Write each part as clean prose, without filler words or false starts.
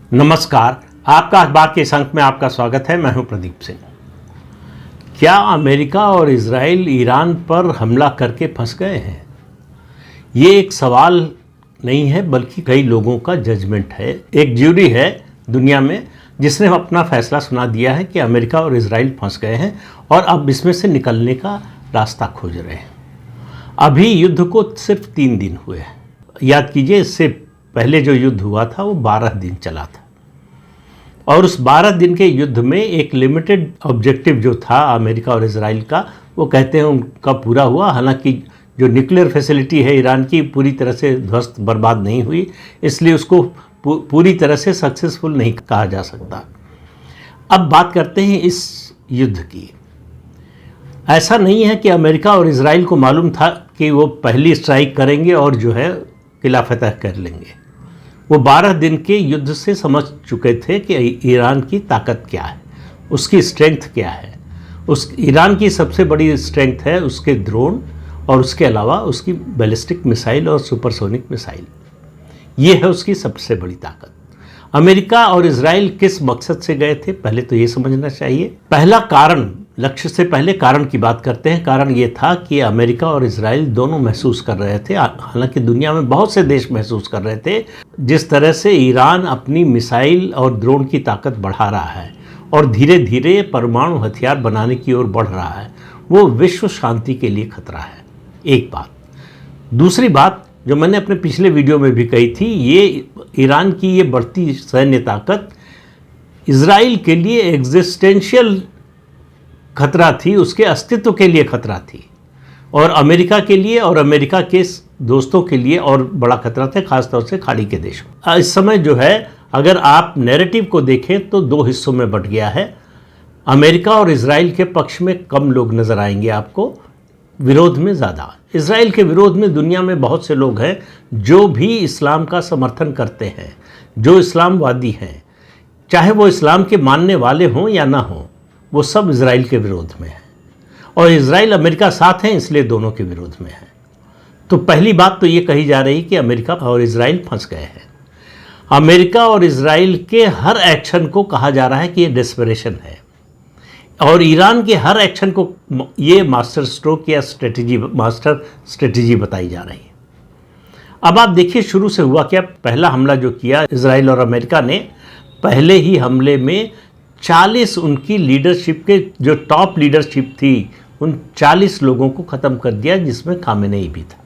नमस्कार, आपका अखबार के इस अंक में आपका स्वागत है। मैं हूं प्रदीप सिंह। क्या अमेरिका और इजराइल ईरान पर हमला करके फंस गए हैं? ये एक सवाल नहीं है बल्कि कई लोगों का जजमेंट है। एक ज्यूरी है दुनिया में जिसने अपना फैसला सुना दिया है कि अमेरिका और इजराइल फंस गए हैं और अब इसमें से निकलने का रास्ता खोज रहे हैं। अभी युद्ध को सिर्फ 3 दिन हुए हैं। याद कीजिए, इससे पहले जो युद्ध हुआ था वो 12 दिन चला था और उस 12 दिन के युद्ध में एक लिमिटेड ऑब्जेक्टिव जो था अमेरिका और इजराइल का, वो कहते हैं उनका पूरा हुआ। हालांकि जो न्यूक्लियर फैसिलिटी है ईरान की पूरी तरह से ध्वस्त बर्बाद नहीं हुई, इसलिए उसको पूरी तरह से सक्सेसफुल नहीं कहा जा सकता। अब बात करते हैं इस युद्ध की। ऐसा नहीं है कि अमेरिका और इजराइल को मालूम था कि वो पहली स्ट्राइक करेंगे और जो है किला फतह कर लेंगे। वो 12 दिन के युद्ध से समझ चुके थे कि ईरान की ताकत क्या है, उसकी स्ट्रेंथ क्या है। ईरान की सबसे बड़ी स्ट्रेंथ है उसके ड्रोन और उसके अलावा उसकी बैलिस्टिक मिसाइल और सुपरसोनिक मिसाइल। ये है उसकी सबसे बड़ी ताकत। अमेरिका और इजराइल किस मकसद से गए थे, पहले तो ये समझना चाहिए। पहला कारण, लक्ष्य से पहले कारण की बात करते हैं। कारण ये था कि अमेरिका और इजराइल दोनों महसूस कर रहे थे, हालांकि दुनिया में बहुत से देश महसूस कर रहे थे, जिस तरह से ईरान अपनी मिसाइल और ड्रोन की ताकत बढ़ा रहा है और धीरे धीरे परमाणु हथियार बनाने की ओर बढ़ रहा है, वो विश्व शांति के लिए खतरा है। एक बात। दूसरी बात जो मैंने अपने पिछले वीडियो में भी कही थी, ये ईरान की ये बढ़ती सैन्य ताकत इजराइल के लिए एग्जिस्टेंशियल खतरा थी, उसके अस्तित्व के लिए खतरा थी, और अमेरिका के लिए और अमेरिका के दोस्तों के लिए और बड़ा खतरा था, खासतौर से खाड़ी के देशों। इस समय जो है, अगर आप नैरेटिव को देखें तो 2 हिस्सों में बंट गया है। अमेरिका और इजराइल के पक्ष में कम लोग नज़र आएंगे आपको, विरोध में ज़्यादा। इजराइल के विरोध में दुनिया में बहुत से लोग हैं जो भी इस्लाम का समर्थन करते हैं, जो इस्लामवादी हैं, चाहे वो इस्लाम के मानने वाले हों या ना हों, वो सब इजराइल के विरोध में हैं। और इजराइल अमेरिका साथ हैं, इसलिए दोनों के विरोध में है। तो पहली बात तो ये कही जा रही कि अमेरिका और इजराइल फंस गए हैं। अमेरिका और इजराइल के हर एक्शन को कहा जा रहा है कि ये डेस्परेशन है, और ईरान के हर एक्शन को ये मास्टर स्ट्रोक या मास्टर स्ट्रेटजी बताई जा रही है। अब आप देखिए शुरू से हुआ क्या। पहला हमला जो किया इजराइल और अमेरिका ने, पहले ही हमले में 40 उनकी लीडरशिप के जो टॉप लीडरशिप थी, उन 40 लोगों को ख़त्म कर दिया, जिसमें खामेनेई भी था,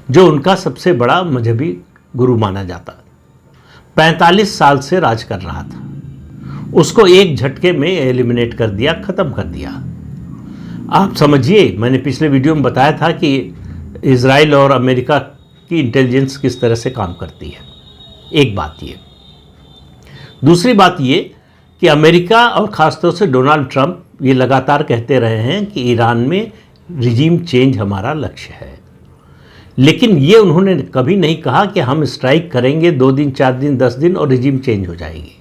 जो उनका सबसे बड़ा मजहबी गुरु माना जाता। 45 साल से राज कर रहा था, उसको एक झटके में एलिमिनेट कर दिया, ख़त्म कर दिया। आप समझिए, मैंने पिछले वीडियो में बताया था कि इजराइल और अमेरिका की इंटेलिजेंस किस तरह से काम करती है। एक बात ये। दूसरी बात ये कि अमेरिका और ख़ासतौर से डोनाल्ड ट्रंप ये लगातार कहते रहे हैं कि ईरान में रिजीम चेंज हमारा लक्ष्य है, लेकिन ये उन्होंने कभी नहीं कहा कि हम स्ट्राइक करेंगे 2 दिन, 4 दिन, 10 दिन और रिजीम चेंज हो जाएगी।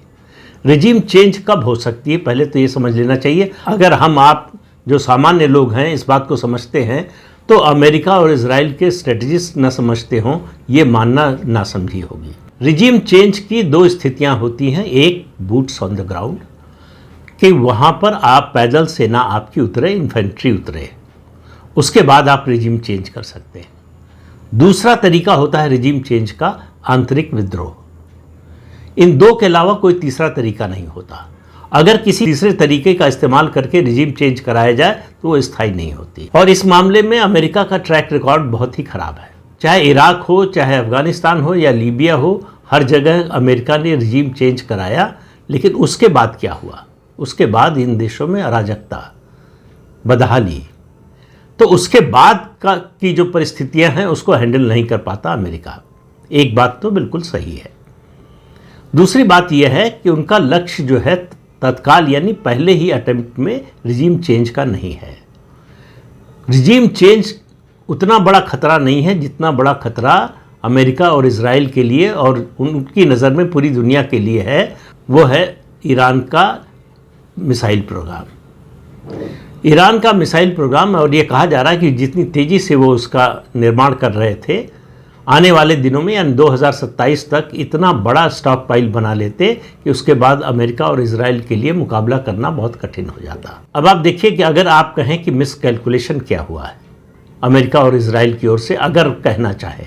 रिजीम चेंज कब हो सकती है, पहले तो ये समझ लेना चाहिए। अगर हम आप जो सामान्य लोग हैं इस बात को समझते हैं, तो अमेरिका और इजराइल के स्ट्रेटजिस्ट न समझते हों, ये मानना नासमझी होगी। रिजीम चेंज की 2 स्थितियां होती हैं। एक, बूट्स ऑन द ग्राउंड, कि वहाँ पर आप पैदल सेना आपकी उतरे, इन्फेंट्री उतरे, उसके बाद आप रिजीम चेंज कर सकते हैं। दूसरा तरीका होता है रिजीम चेंज का, आंतरिक विद्रोह। इन 2 के अलावा कोई तीसरा तरीका नहीं होता। अगर किसी तीसरे तरीके का इस्तेमाल करके रिजीम चेंज कराया जाए तो वो स्थायी नहीं होती, और इस मामले में अमेरिका का ट्रैक रिकॉर्ड बहुत ही खराब है। चाहे इराक हो, चाहे अफगानिस्तान हो या लीबिया हो, हर जगह अमेरिका ने रिजीम चेंज कराया, लेकिन उसके बाद क्या हुआ? उसके बाद इन देशों में अराजकता, बदहाली, तो उसके बाद की जो परिस्थितियां हैं उसको हैंडल नहीं कर पाता अमेरिका। एक बात तो बिल्कुल सही है। दूसरी बात यह है कि उनका लक्ष्य जो है तत्काल यानी पहले ही अटेम्प्ट में रिजीम चेंज का नहीं है। रिजीम चेंज उतना बड़ा खतरा नहीं है जितना बड़ा खतरा अमेरिका और इजराइल के लिए और उनकी नज़र में पूरी दुनिया के लिए है, वो है ईरान का मिसाइल प्रोग्राम। ईरान का मिसाइल प्रोग्राम, और ये कहा जा रहा है कि जितनी तेज़ी से वो उसका निर्माण कर रहे थे आने वाले दिनों में यानी 2027 तक इतना बड़ा स्टॉक पाइल बना लेते कि उसके बाद अमेरिका और इजराइल के लिए मुकाबला करना बहुत कठिन हो जाता। अब आप देखिए कि अगर आप कहें कि मिस कैलकुलेशन क्या हुआ है अमेरिका और इजराइल की ओर से, अगर कहना चाहे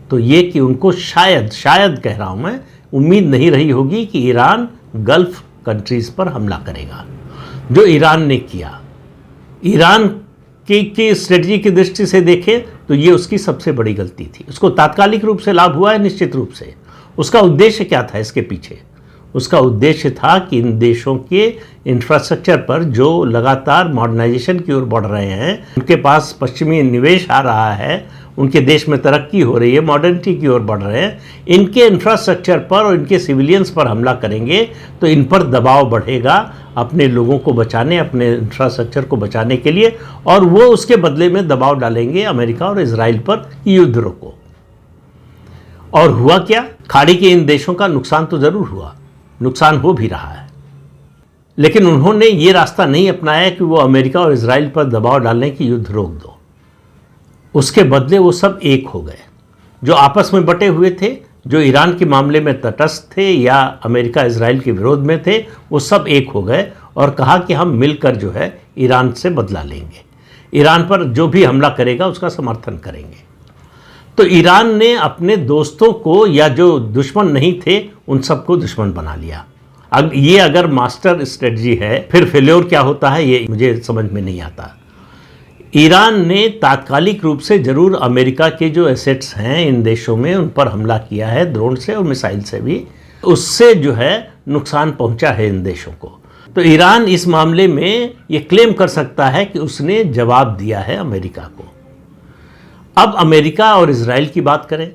तो ये कि उनको शायद कह रहा हूँ मैं, उम्मीद नहीं रही होगी कि ईरान गल्फ कंट्रीज़ पर हमला करेगा। जो ईरान ने किया, ईरान की स्ट्रेटजी की दृष्टि से देखें तो ये उसकी सबसे बड़ी गलती थी। उसको तात्कालिक रूप से लाभ हुआ है निश्चित रूप से। उसका उद्देश्य क्या था इसके पीछे? उसका उद्देश्य था कि इन देशों के इंफ्रास्ट्रक्चर पर जो लगातार मॉडर्नाइजेशन की ओर बढ़ रहे हैं, उनके पास पश्चिमी निवेश आ रहा है, उनके देश में तरक्की हो रही है, मॉडर्निटी की ओर बढ़ रहे हैं, इनके इंफ्रास्ट्रक्चर पर और इनके सिविलियंस पर हमला करेंगे तो इन पर दबाव बढ़ेगा अपने लोगों को बचाने, अपने इंफ्रास्ट्रक्चर को बचाने के लिए, और वो उसके बदले में दबाव डालेंगे अमेरिका और इजराइल पर युद्ध रोको। और हुआ क्या? खाड़ी के इन देशों का नुकसान तो ज़रूर हुआ, नुकसान हो भी रहा है, लेकिन उन्होंने ये रास्ता नहीं अपनाया कि वो अमेरिका और इजराइल पर दबाव डालें कि युद्ध रोक दो। उसके बदले वो सब एक हो गए। जो आपस में बटे हुए थे, जो ईरान के मामले में तटस्थ थे या अमेरिका इजराइल के विरोध में थे, वो सब एक हो गए और कहा कि हम मिलकर जो है ईरान से बदला लेंगे, ईरान पर जो भी हमला करेगा उसका समर्थन करेंगे। तो ईरान ने अपने दोस्तों को या जो दुश्मन नहीं थे उन सबको दुश्मन बना लिया। अब ये अगर मास्टर स्ट्रेटजी है, फिर फेल्योर क्या होता है ये मुझे समझ में नहीं आता। ईरान ने तात्कालिक रूप से जरूर अमेरिका के जो एसेट्स हैं इन देशों में उन पर हमला किया है, ड्रोन से और मिसाइल से भी, उससे जो है नुकसान पहुंचा है इन देशों को। तो ईरान इस मामले में ये क्लेम कर सकता है कि उसने जवाब दिया है अमेरिका को। अब अमेरिका और इजराइल की बात करें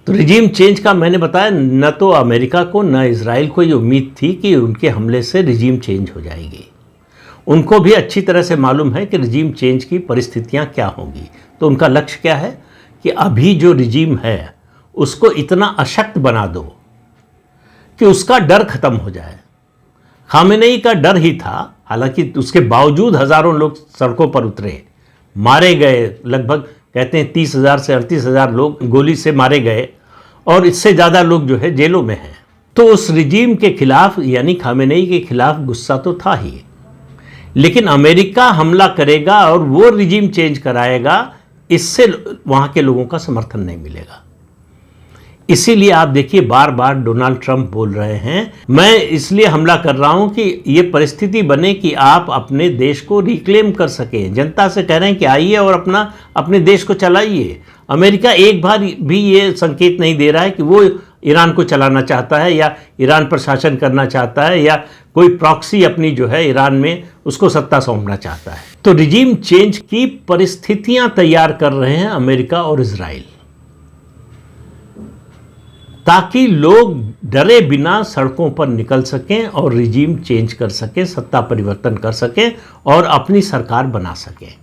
तो रिजीम चेंज का मैंने बताया, न तो अमेरिका को न इजराइल को ये उम्मीद थी कि उनके हमले से रिजीम चेंज हो जाएगी। उनको भी अच्छी तरह से मालूम है कि रिजीम चेंज की परिस्थितियां क्या होंगी। तो उनका लक्ष्य क्या है कि अभी जो रिजीम है उसको इतना अशक्त बना दो कि उसका डर खत्म हो जाए। खामेनेई का डर ही था, हालांकि उसके बावजूद हज़ारों लोग सड़कों पर उतरे, मारे गए, लगभग कहते हैं 30,000 से 38,000 लोग गोली से मारे गए और इससे ज़्यादा लोग जो है जेलों में हैं। तो उस रिजीम के खिलाफ यानी खामेनेई के खिलाफ गुस्सा तो था ही, लेकिन अमेरिका हमला करेगा और वो रिजीम चेंज कराएगा, इससे वहाँ के लोगों का समर्थन नहीं मिलेगा। इसीलिए आप देखिए बार बार डोनाल्ड ट्रंप बोल रहे हैं, मैं इसलिए हमला कर रहा हूं कि ये परिस्थिति बने कि आप अपने देश को रिक्लेम कर सकें। जनता से कह रहे हैं कि आइए और अपने देश को चलाइए। अमेरिका एक बार भी ये संकेत नहीं दे रहा है कि वो ईरान को चलाना चाहता है या ईरान पर शासन करना चाहता है या कोई प्रॉक्सी अपनी जो है ईरान में उसको सत्ता सौंपना चाहता है। तो रिजीम चेंज की परिस्थितियां तैयार कर रहे हैं अमेरिका और इजराइल, ताकि लोग डरे बिना सड़कों पर निकल सकें और रिजीम चेंज कर सकें, सत्ता परिवर्तन कर सकें और अपनी सरकार बना सकें।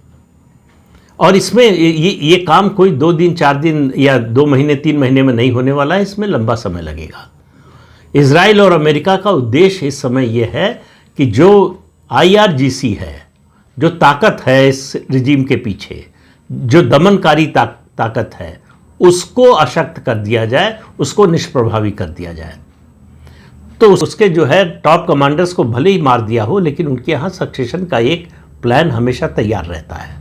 और इसमें ये काम कोई 2 दिन 4 दिन या 2 महीने 3 महीने में नहीं होने वाला है, इसमें लंबा समय लगेगा। इजराइल और अमेरिका का उद्देश्य इस समय यह है कि जो IRGC है, जो ताकत है इस रिजीम के पीछे, जो दमनकारी ताकत है, उसको अशक्त कर दिया जाए, उसको निष्प्रभावी कर दिया जाए। तो उसके जो है टॉप कमांडर्स को भले ही मार दिया हो, लेकिन उनके यहाँ सक्सेशन का एक प्लान हमेशा तैयार रहता है,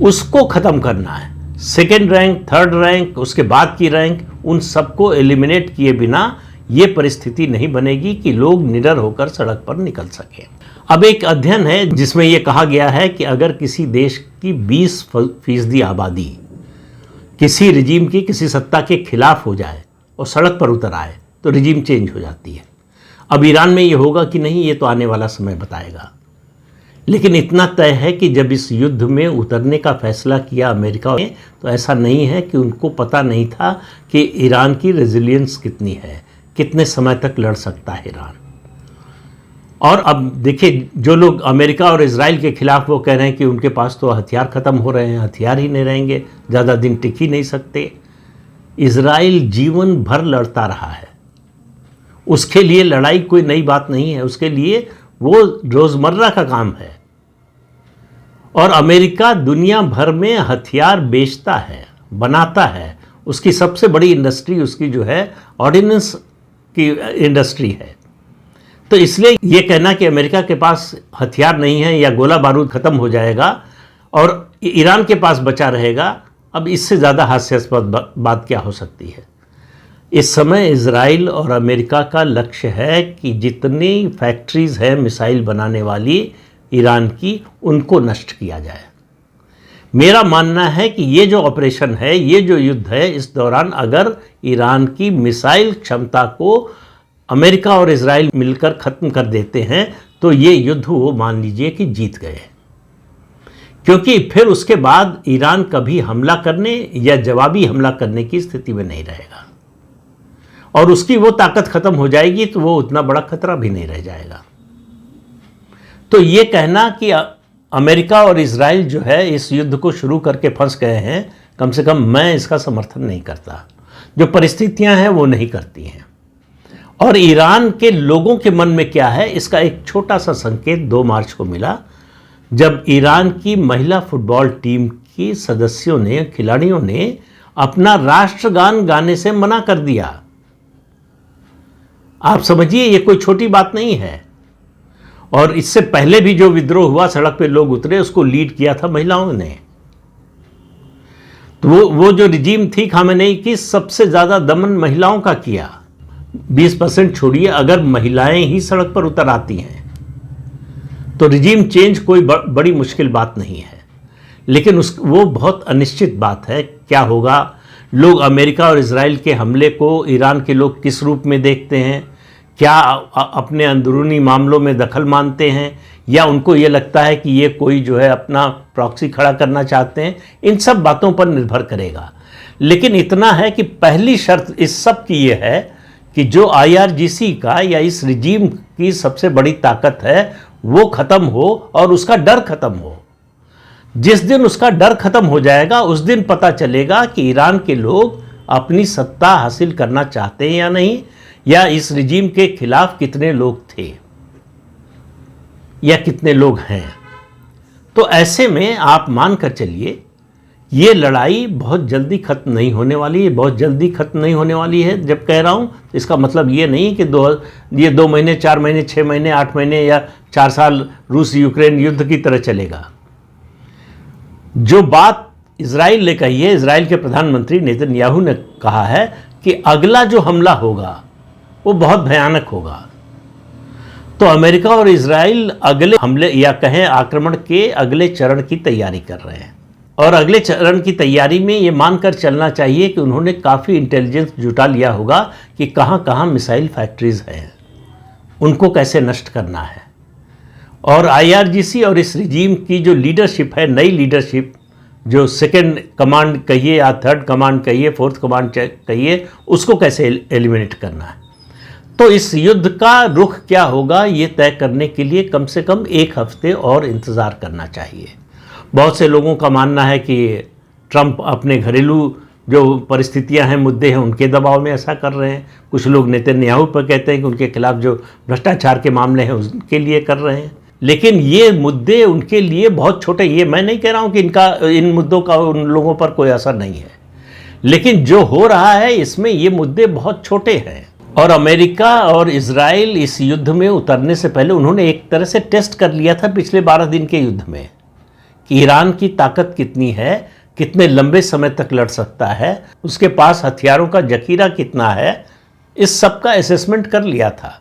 उसको ख़त्म करना है। सेकेंड रैंक, थर्ड रैंक, उसके बाद की रैंक, उन सबको एलिमिनेट किए बिना ये परिस्थिति नहीं बनेगी कि लोग निडर होकर सड़क पर निकल सकें। अब एक अध्ययन है जिसमें यह कहा गया है कि अगर किसी देश की 20% आबादी किसी रिजीम की, किसी सत्ता के खिलाफ हो जाए और सड़क पर उतर आए तो रिजीम चेंज हो जाती है। अब ईरान में ये होगा कि नहीं, ये तो आने वाला समय बताएगा, लेकिन इतना तय है कि जब इस युद्ध में उतरने का फैसला किया अमेरिका ने, तो ऐसा नहीं है कि उनको पता नहीं था कि ईरान की रेजिलियंस कितनी है, कितने समय तक लड़ सकता है ईरान। और अब देखिए, जो लोग अमेरिका और इजराइल के खिलाफ वो कह रहे हैं कि उनके पास तो हथियार ख़त्म हो रहे हैं, हथियार ही नहीं रहेंगे, ज़्यादा दिन टिक ही नहीं सकते। इजराइल जीवन भर लड़ता रहा है, उसके लिए लड़ाई कोई नई बात नहीं है, उसके लिए वो रोज़मर्रा का काम है। और अमेरिका दुनिया भर में हथियार बेचता है, बनाता है, उसकी सबसे बड़ी इंडस्ट्री उसकी जो है ऑर्डिनेंस की इंडस्ट्री है। तो इसलिए ये कहना कि अमेरिका के पास हथियार नहीं है या गोला बारूद ख़त्म हो जाएगा और ईरान के पास बचा रहेगा, अब इससे ज़्यादा हास्यास्पद बात क्या हो सकती है। इस समय इजराइल और अमेरिका का लक्ष्य है कि जितनी फैक्ट्रीज़ हैं मिसाइल बनाने वाली ईरान की, उनको नष्ट किया जाए। मेरा मानना है कि ये जो ऑपरेशन है, ये जो युद्ध है, इस दौरान अगर ईरान की मिसाइल क्षमता को अमेरिका और इजराइल मिलकर ख़त्म कर देते हैं तो ये युद्ध वो मान लीजिए कि जीत गए, क्योंकि फिर उसके बाद ईरान कभी हमला करने या जवाबी हमला करने की स्थिति में नहीं रहेगा और उसकी वो ताकत ख़त्म हो जाएगी तो वो उतना बड़ा खतरा भी नहीं रह जाएगा। तो ये कहना कि अमेरिका और इजराइल जो है इस युद्ध को शुरू करके फंस गए हैं, कम से कम मैं इसका समर्थन नहीं करता। जो परिस्थितियां हैं वो नहीं करती हैं। और ईरान के लोगों के मन में क्या है, इसका एक छोटा सा संकेत 2 मार्च को मिला, जब ईरान की महिला फुटबॉल टीम की सदस्यों ने, खिलाड़ियों ने अपना राष्ट्रगान गाने से मना कर दिया। आप समझिए ये कोई छोटी बात नहीं है। और इससे पहले भी जो विद्रोह हुआ, सड़क पे लोग उतरे, उसको लीड किया था महिलाओं ने। तो वो जो रिजीम थी खामेनेई की, सबसे ज़्यादा दमन महिलाओं का किया। 20% छोड़िए, अगर महिलाएं ही सड़क पर उतर आती हैं तो रिजीम चेंज कोई बड़ी मुश्किल बात नहीं है। लेकिन वो बहुत अनिश्चित बात है, क्या होगा। लोग अमेरिका और इजराइल के हमले को ईरान के लोग किस रूप में देखते हैं, क्या अपने अंदरूनी मामलों में दखल मानते हैं या उनको ये लगता है कि ये कोई जो है अपना प्रॉक्सी खड़ा करना चाहते हैं, इन सब बातों पर निर्भर करेगा। लेकिन इतना है कि पहली शर्त इस सब की ये है कि जो IRGC का या इस रिजीम की सबसे बड़ी ताकत है वो ख़त्म हो और उसका डर ख़त्म हो। जिस दिन उसका डर ख़त्म हो जाएगा उस दिन पता चलेगा कि ईरान के लोग अपनी सत्ता हासिल करना चाहते हैं या नहीं, या इस रिजीम के खिलाफ कितने लोग थे या कितने लोग हैं। तो ऐसे में आप मान कर चलिए ये लड़ाई बहुत जल्दी ख़त्म नहीं होने वाली है। बहुत जल्दी ख़त्म नहीं होने वाली है जब कह रहा हूँ, इसका मतलब ये नहीं कि ये 2 महीने, 4 महीने, 6 महीने, 8 महीने या 4 साल रूस यूक्रेन युद्ध की तरह चलेगा। जो बात इजराइल ने कही है, इजराइल के प्रधानमंत्री नेतन्याहू ने कहा है कि अगला जो हमला होगा वो बहुत भयानक होगा। तो अमेरिका और इजराइल अगले हमले या कहें आक्रमण के अगले चरण की तैयारी कर रहे हैं। और अगले चरण की तैयारी में ये मानकर चलना चाहिए कि उन्होंने काफ़ी इंटेलिजेंस जुटा लिया होगा कि कहाँ कहाँ मिसाइल फैक्ट्रीज़ हैं, उनको कैसे नष्ट करना है। और IRGC और इस रिजीम की जो लीडरशिप है, नई लीडरशिप, जो सेकेंड कमांड कहिए या थर्ड कमांड कहिए, फोर्थ कमांड कहिए, उसको कैसे एलिमिनेट करना है। तो इस युद्ध का रुख क्या होगा ये तय करने के लिए कम से कम 1 हफ्ते और इंतज़ार करना चाहिए। बहुत से लोगों का मानना है कि ट्रंप अपने घरेलू जो परिस्थितियां हैं, मुद्दे हैं, उनके दबाव में ऐसा कर रहे हैं। कुछ लोग नेतन्याहू पर कहते हैं कि उनके खिलाफ जो भ्रष्टाचार के मामले हैं उसके लिए कर रहे हैं। लेकिन ये मुद्दे उनके लिए बहुत छोटे, ये मैं नहीं कह रहा हूँ कि इन मुद्दों का उन लोगों पर कोई असर नहीं है, लेकिन जो हो रहा है इसमें ये मुद्दे बहुत छोटे हैं। और अमेरिका और इजराइल इस युद्ध में उतरने से पहले उन्होंने एक तरह से टेस्ट कर लिया था पिछले 12 दिन के युद्ध में कि ईरान की ताकत कितनी है, कितने लंबे समय तक लड़ सकता है, उसके पास हथियारों का जखीरा कितना है, इस सब का असेसमेंट कर लिया था।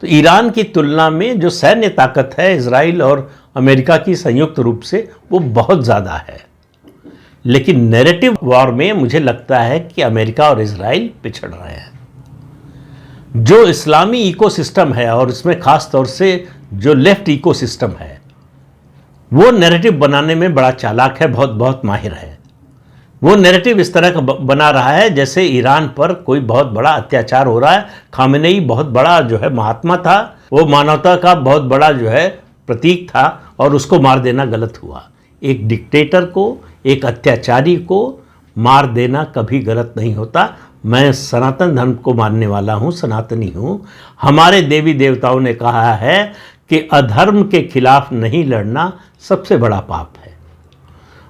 तो ईरान की तुलना में जो सैन्य ताकत है इजराइल और अमेरिका की संयुक्त रूप से, वो बहुत ज़्यादा है। लेकिन नैरेटिव वॉर में मुझे लगता है कि अमेरिका और इजराइल पिछड़ रहे हैं। जो इस्लामी इकोसिस्टम है और इसमें ख़ास तौर से जो लेफ्ट इकोसिस्टम है, वो नैरेटिव बनाने में बड़ा चालाक है, बहुत माहिर है। वो नैरेटिव इस तरह का बना रहा है जैसे ईरान पर कोई बहुत बड़ा अत्याचार हो रहा है। खामेनेई बहुत बड़ा जो है महात्मा था, वो मानवता का बहुत बड़ा जो है प्रतीक था और उसको मार देना गलत हुआ। एक डिक्टेटर को, एक अत्याचारी को मार देना कभी गलत नहीं होता। मैं सनातन धर्म को मानने वाला हूँ, सनातनी हूँ। हमारे देवी देवताओं ने कहा है कि अधर्म के खिलाफ नहीं लड़ना सबसे बड़ा पाप है।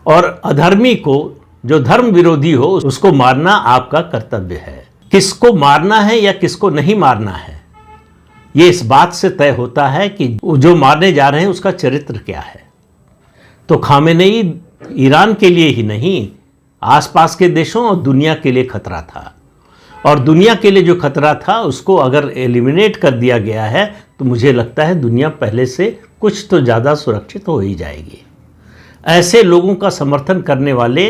और अधर्मी को जो धर्म विरोधी हो उसको मारना आपका कर्तव्य है। किसको मारना है या किसको नहीं मारना है, ये इस बात से तय होता है कि जो मारने जा रहे हैं उसका चरित्र क्या है। तो खामेनेई ईरान के लिए ही नहीं, आसपास के देशों और दुनिया के लिए खतरा था, और दुनिया के लिए जो खतरा था उसको अगर एलिमिनेट कर दिया गया है तो मुझे लगता है दुनिया पहले से कुछ तो ज़्यादा सुरक्षित हो ही जाएगी। ऐसे लोगों का समर्थन करने वाले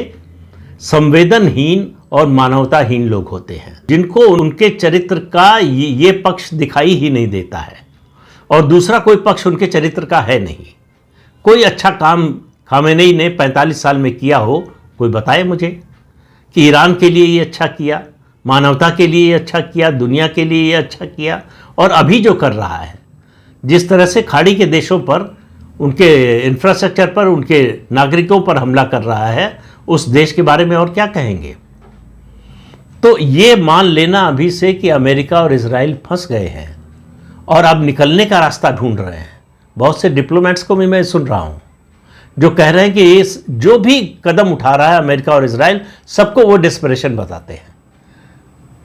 संवेदनहीन और मानवताहीन लोग होते हैं, जिनको उनके चरित्र का ये पक्ष दिखाई ही नहीं देता है, और दूसरा कोई पक्ष उनके चरित्र का है नहीं। कोई अच्छा काम खामेनेई ने 45 साल में किया हो, कोई बताए मुझे कि ईरान के लिए ये अच्छा किया, मानवता के लिए ये अच्छा किया, दुनिया के लिए ये अच्छा किया। और अभी जो कर रहा है, जिस तरह से खाड़ी के देशों पर, उनके इंफ्रास्ट्रक्चर पर, उनके नागरिकों पर हमला कर रहा है, उस देश के बारे में और क्या कहेंगे। तो ये मान लेना अभी से कि अमेरिका और इजराइल फंस गए हैं और अब निकलने का रास्ता ढूंढ रहे हैं। बहुत से डिप्लोमेट्स को भी मैं सुन रहा हूँ जो कह रहे हैं कि इस जो भी कदम उठा रहा है अमेरिका और इजराइल, सबको वो डेस्परेशन बताते हैं।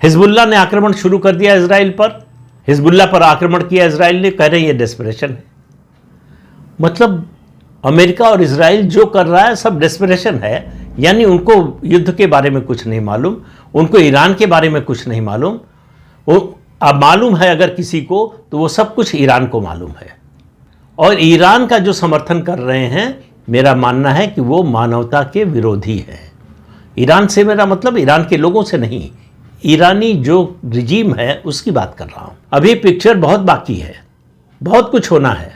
हिजबुल्ला ने आक्रमण शुरू कर दिया इजराइल पर, हिजबुल्ला पर आक्रमण किया इजराइल ने, कह रहे हैं ये डेस्परेशन है। मतलब अमेरिका और इजराइल जो कर रहा है सब डेस्परेशन है, यानी उनको युद्ध के बारे में कुछ नहीं मालूम, उनको ईरान के बारे में कुछ नहीं मालूम। वो अब मालूम है अगर किसी को तो वो सब कुछ ईरान को मालूम है। और ईरान का जो समर्थन कर रहे हैं, मेरा मानना है कि वो मानवता के विरोधी हैं। ईरान से मेरा मतलब ईरान के लोगों से नहीं, ईरानी जो रिजीम है उसकी बात कर रहा हूँ। अभी पिक्चर बहुत बाकी है, बहुत कुछ होना है।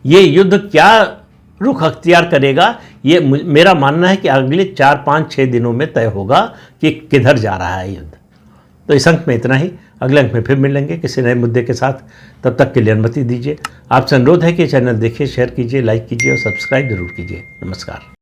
ये युद्ध क्या रुख अख्तियार करेगा, ये मेरा मानना है कि अगले 4, 5, 6 दिनों में तय होगा कि किधर जा रहा है युद्ध। तो इस अंक में इतना ही, अगले अंक में फिर मिलेंगे किसी नए मुद्दे के साथ। तब तक के लिए अनुमति दीजिए। आपसे अनुरोध है कि चैनल देखिए, शेयर कीजिए, लाइक कीजिए और सब्सक्राइब जरूर कीजिए। नमस्कार।